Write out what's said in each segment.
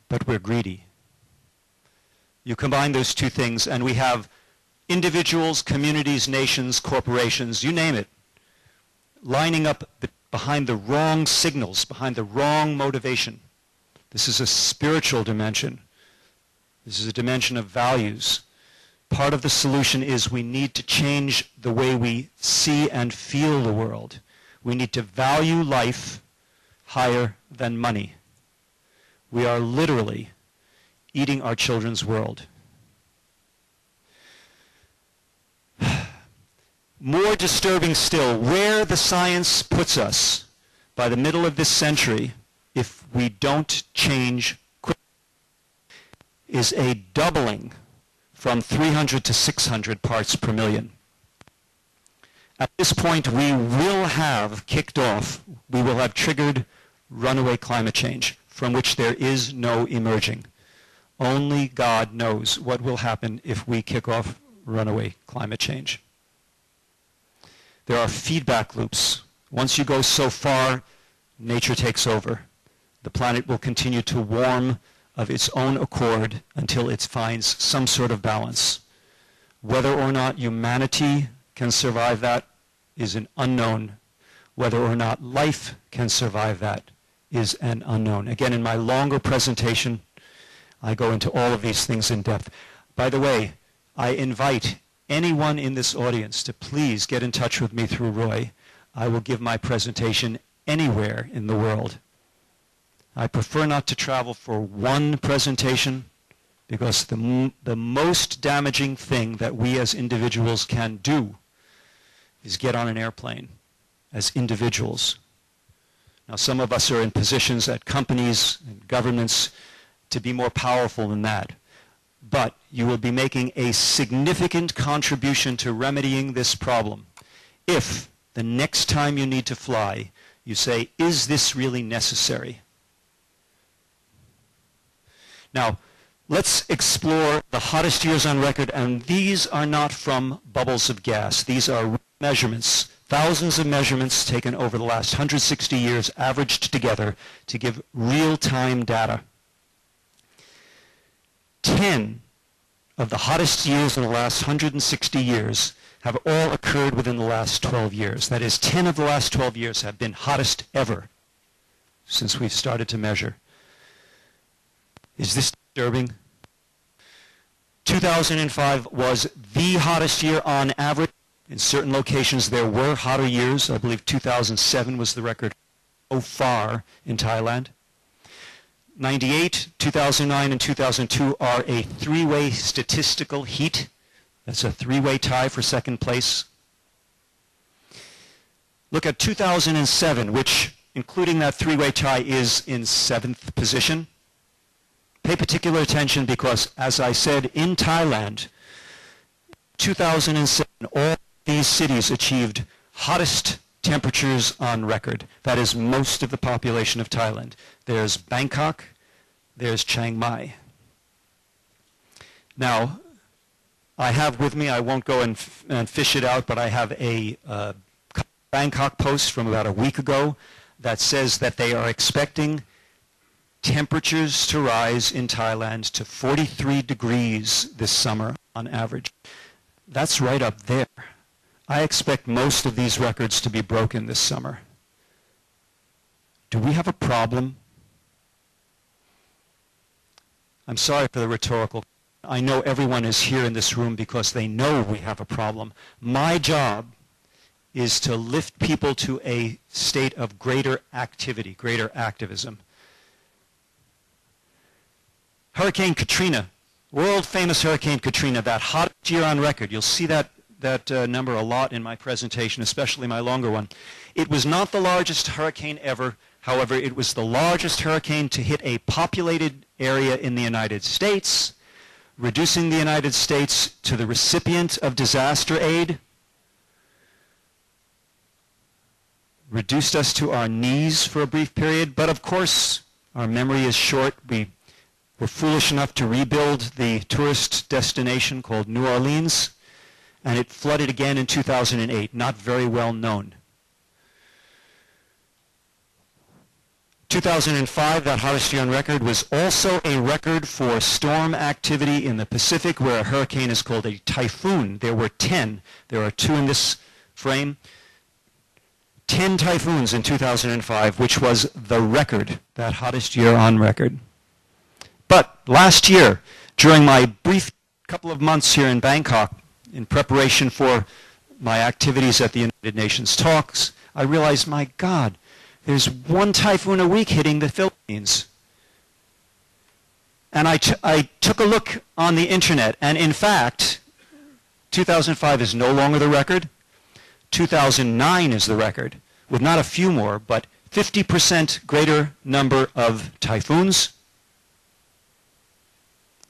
but we're greedy. You combine those two things, and we have individuals, communities, nations, corporations, you name it, lining up behind the wrong signals, behind the wrong motivation. This is a spiritual dimension. This is a dimension of values. Part of the solution is we need to change the way we see and feel the world. We need to value life higher than money. We are literally eating our children's world. More disturbing still, where the science puts us by the middle of this century, if we don't change quickly, is a doubling from 300 to 600 parts per million. At this point, we will have kicked off, we will have triggered runaway climate change, from which there is no emerging. Only God knows what will happen if we kick off runaway climate change. There are feedback loops. Once you go so far, nature takes over. The planet will continue to warm of its own accord until it finds some sort of balance. Whether or not humanity can survive that is an unknown. Whether or not life can survive that is an unknown. Again, in my longer presentation, I go into all of these things in depth. By the way, I invite anyone in this audience to please get in touch with me through Roy. I will give my presentation anywhere in the world. I prefer not to travel for one presentation because the most damaging thing that we as individuals can do is get on an airplane as individuals. Now, some of us are in positions at companies and governments to be more powerful than that. But you will be making a significant contribution to remedying this problem if the next time you need to fly, you say, is this really necessary? Now, let's explore the hottest years on record, and these are not from bubbles of gas. These are measurements, thousands of measurements taken over the last 160 years, averaged together to give real-time data. 10 of the hottest years in the last 160 years have all occurred within the last 12 years. That is, 10 of the last 12 years have been hottest ever since we've started to measure. Is this disturbing? 2005 was the hottest year on average. In certain locations there were hotter years. I believe 2007 was the record so far in Thailand. 98, 2009, and 2002 are a three-way statistical heat. That's a three-way tie for second place. Look at 2007, which, including that three-way tie, is in 7th position. Pay particular attention because, as I said, in Thailand, 2007, all these cities achieved hottest temperatures on record. That is most of the population of Thailand. There's Bangkok, there's Chiang Mai. Now, I have with me, I won't go and fish it out, but I have a Bangkok post from about a week ago that says that they are expecting temperatures to rise in Thailand to 43 degrees this summer on average. That's right up there. I expect most of these records to be broken this summer. Do we have a problem? I'm sorry for the rhetorical. I know everyone is here in this room because they know we have a problem. My job is to lift people to a state of greater activity, greater activism. Hurricane Katrina, world-famous Hurricane Katrina, that hottest year on record. You'll see that number a lot in my presentation, especially my longer one. It was not the largest hurricane ever. However, it was the largest hurricane to hit a populated area in the United States, reducing the United States to the recipient of disaster aid, reduced us to our knees for a brief period, but of course, our memory is short. We were foolish enough to rebuild the tourist destination called New Orleans, and it flooded again in 2008, not very well known. 2005, that hottest year on record, was also a record for storm activity in the Pacific, where a hurricane is called a typhoon. There were 10. There are 2 in this frame. 10 typhoons in 2005, which was the record, that hottest year on record. But last year, during my brief couple of months here in Bangkok, in preparation for my activities at the United Nations talks, I realized, my God, there's 1 typhoon a week hitting the Philippines. And I took a look on the internet, and in fact, 2005 is no longer the record. 2009 is the record, with not a few more, but 50% greater number of typhoons.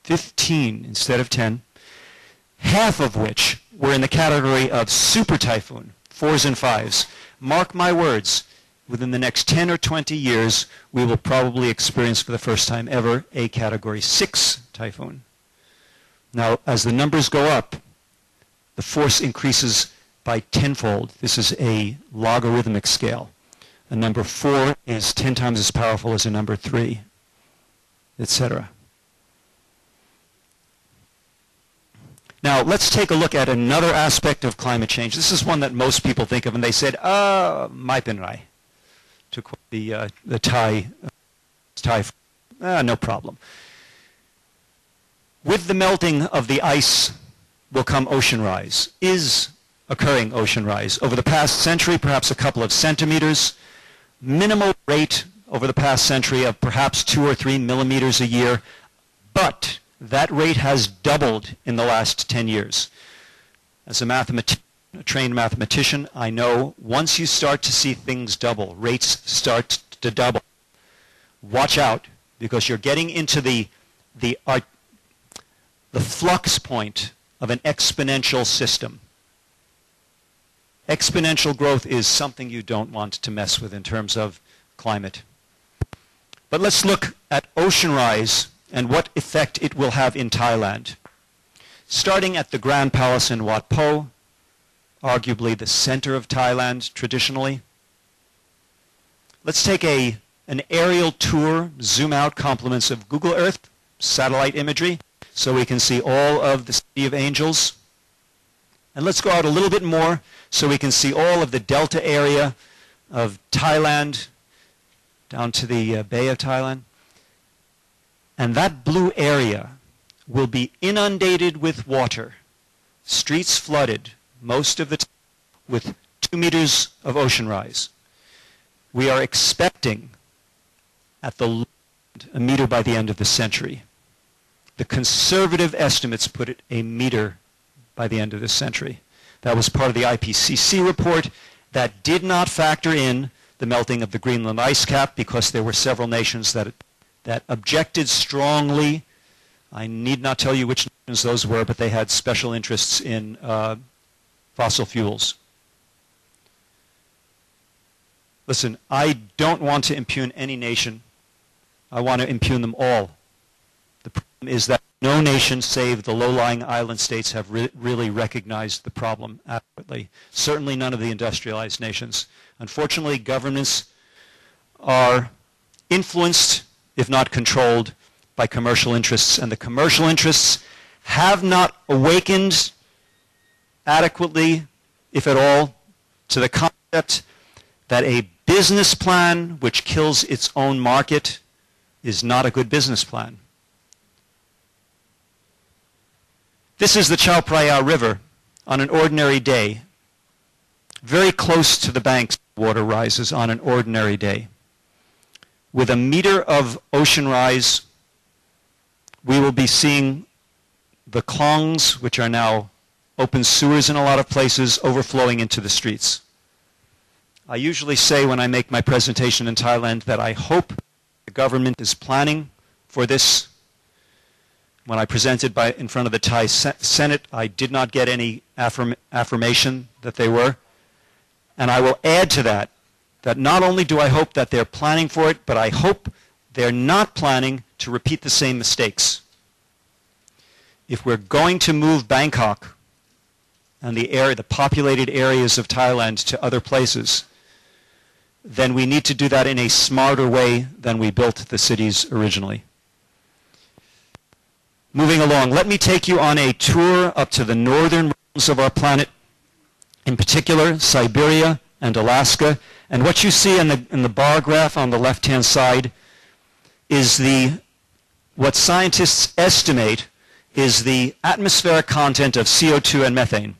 15 instead of 10. Half of which were in the category of super typhoon, 4s and 5s. Mark my words, within the next 10 or 20 years, we will probably experience for the first time ever a category 6 typhoon. Now, as the numbers go up, the force increases by tenfold. This is a logarithmic scale. A number 4 is 10 times as powerful as a number 3, etc. Now, let's take a look at another aspect of climate change. This is one that most people think of, and they said, mai penrai, to quote the Thai, no problem. With the melting of the ice will come ocean rise, is occurring ocean rise. Over the past century, perhaps a couple of centimeters, minimal rate over the past century of perhaps 2 or 3 millimeters a year, but that rate has doubled in the last 10 years. As a trained mathematician, I know once you start to see things double, rates start to double, watch out, because you're getting into the flux point of an exponential system. Exponential growth is something you don't want to mess with in terms of climate. But let's look at ocean rise and what effect it will have in Thailand. Starting at the Grand Palace in Wat Po, arguably the center of Thailand traditionally. Let's take an aerial tour, zoom out compliments of Google Earth, satellite imagery, so we can see all of the City of Angels. And let's go out a little bit more so we can see all of the delta area of Thailand down to the Bay of Thailand. And that blue area will be inundated with water, streets flooded, most of the time with 2 meters of ocean rise. We are expecting at the low end, a meter by the end of the century. The conservative estimates put it a meter by the end of this century. That was part of the IPCC report. That did not factor in the melting of the Greenland ice cap because there were several nations that objected strongly. I need not tell you which nations those were, but they had special interests in fossil fuels. Listen, I don't want to impugn any nation. I want to impugn them all. The problem is that no nation save the low-lying island states have really recognized the problem adequately. Certainly none of the industrialized nations. Unfortunately, governments are influenced, if not controlled, by commercial interests, and the commercial interests have not awakened adequately, if at all, to the concept that a business plan which kills its own market is not a good business plan. This is the Chao Phraya River on an ordinary day. Very close to the banks, water rises on an ordinary day. With a meter of ocean rise, we will be seeing the klongs, which are now open sewers in a lot of places, overflowing into the streets. I usually say when I make my presentation in Thailand that I hope the government is planning for this. When I presented in front of the Thai Senate, I did not get any affirmation that they were. And I will add to that, that not only do I hope that they're planning for it, but I hope they're not planning to repeat the same mistakes. If we're going to move Bangkok and the populated areas of Thailand to other places, then we need to do that in a smarter way than we built the cities originally. Moving along, let me take you on a tour up to the northern realms of our planet, in particular Siberia and Alaska. And what you see in the bar graph on the left-hand side is what scientists estimate is the atmospheric content of CO2 and methane.